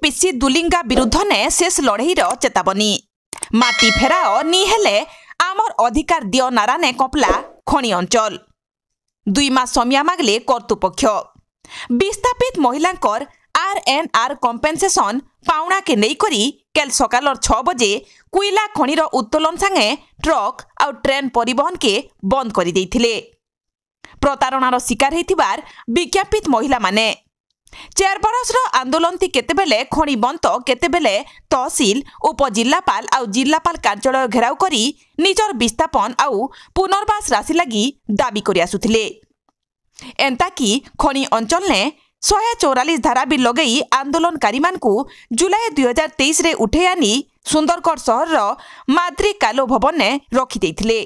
NTPC दुलिंगा विरुद्ध ने शेष लड़ई चेतावनी माटी फेराओ नी हेले आमर अधिकार दियो नारा ने कपला खणी अंचल 2 मास समय मागले कर्तृपक्ष विस्थापित महिलांकर आरएनआर कम्पेनसेशन पाउना के नहीं करी केल सकाल 6 बजे कोयला खणीर उत्तोलन संगे ट्रक आ ट्रेन परिवहन के बंद कर देथिले। प्रतारणार शिकार होइथिबार विज्ञापित महिला माने 4 बरसर आंदोलन ती केतेबेले खणी बंद केतेबेले तहसील उपजिल्लापाल आ जिल्लापाल कार्यालय घेराव करी निजर विस्थापन आउ पुनर्वास राशि लगी दाबी करि आसुथिले। एंता कि खणी अंचल ने 144 धारा भी लगई आंदोलनकारी मानकु जुलाई 2023 रे उठे आनी सुंदरगढ़ सहर माद्री कालो भवन ने रखी देथिले।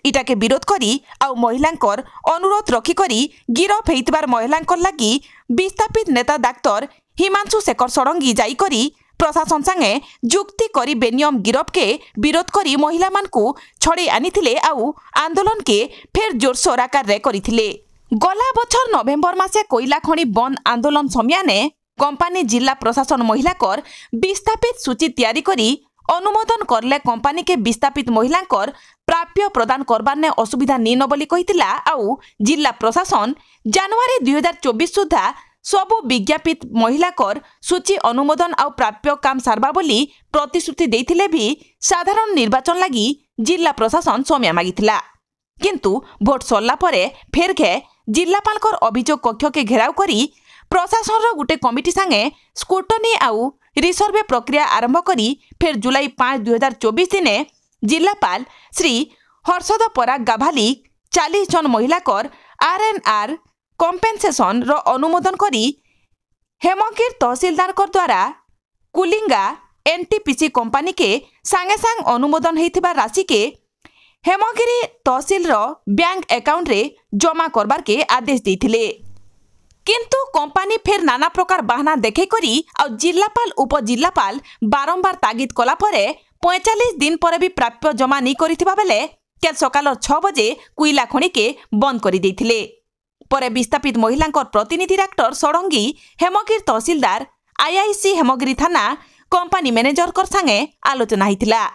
इटा के विरोध करी आउ महिलांकर अनुरोध रखी करी गिरफ हेइतबार महिलांकर लगी विस्थापित नेता डाक्टर हिमांशु शेखर षडंगी जाई करी प्रशासन संगे जुक्ति करी बेनियम गिरफ के विरोध करी महिला मानकु छड़े आनिथिले आउ आंदोलन के फेर जोरसोर आकार रे करिथिले। गला बछर नवेम्बर मासे कोयला खणी बंद आंदोलन समयाने कंपानी जिला प्रशासन महिलाकर विस्थापित सूची तैयारी करी अनुमोदन करले कंपानी के विस्थापित महिलांकर प्राप्य प्रदान करबार ने असुविधा नीन बोली कहितिला आउ जिला प्रशासन जनवरी 2024 सुधा सबु विज्ञापित महिलाकर सूची अनुमोदन आउ प्राप्य काम सारबा बोली प्रतिश्रुति देथिले भी साधारण निर्वाचन लगी जिला प्रशासन समय मागिथिला। किंतु भोट सरला परे फेर घे जिलापालकर अभियोग कक्ष के घेराव करी प्रशासन गोटे कमिटी संगे स्क्रूटनी आउ रिसर्वे प्रक्रिया आरंभ करी फेर जुलाई 5, 2024 दिने जिलापाल श्री हर्षद पराग गाभाली 40 जन महिलाकर आरएनआर कम्पेनसेशन रो अनुमोदन करी हेमगिर तहसीलदार द्वारा कुलिंगा एनटीपीसी कंपानी के सांगे सांग अनुमोदन हेइथिबा राशि के हेमगिरी तहसील रो बैंक अकाउंट रे जमा करबार के आदेश देथिले। किंतु कंपानी फेर नाना प्रकार बहाना देखे करी और जिलापाल उपजिल्लापाल बारंबार तागिद कला परे 45 दिन पर भी प्राप्य जमा नहीं करिथिबा बेले केल सकाल 6 बजे कोयला खणी के बंद करि देथिले। परे विस्थापित महिलांकर प्रतिनिधि डाक्टर षडंगी हेमगिरी तहसीलदार आईआईसी हेमगिरी थाना कंपानी मैनेजर कर संगे आलोचना हिथिला।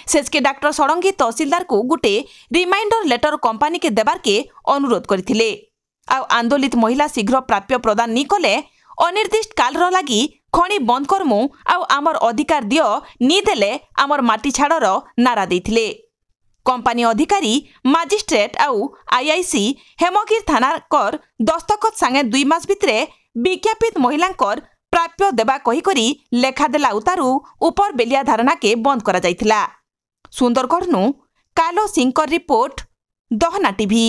शेषके डाक्टर षडंगी तहसीलदार को गुटे रिमाइंडर लेटर कंपानी के देबार के अनुरोध करथिले। आ आंदोलित महिला शीघ्र प्राप्य प्रदान नी कले अनिर्दिष्ट काल रो लगी खणी बंद करमु आ आमर अधिकार दियो नी देले आमर माटी छाड़र नारा देथिले। कंपानी अधिकारी मजिस्ट्रेट आउ आईआईसी हेमगिर थाना कर दस्तखत संगे 2 मास भितरे विज्ञापित महिलांकर प्राप्य देबा कही करी लेखा देला उतारू ऊपर बेलिया धारणा के बंद करा जायथिला। सुंदरगढ़ नु कालो सिंह रिपोर्ट दहना टीवी।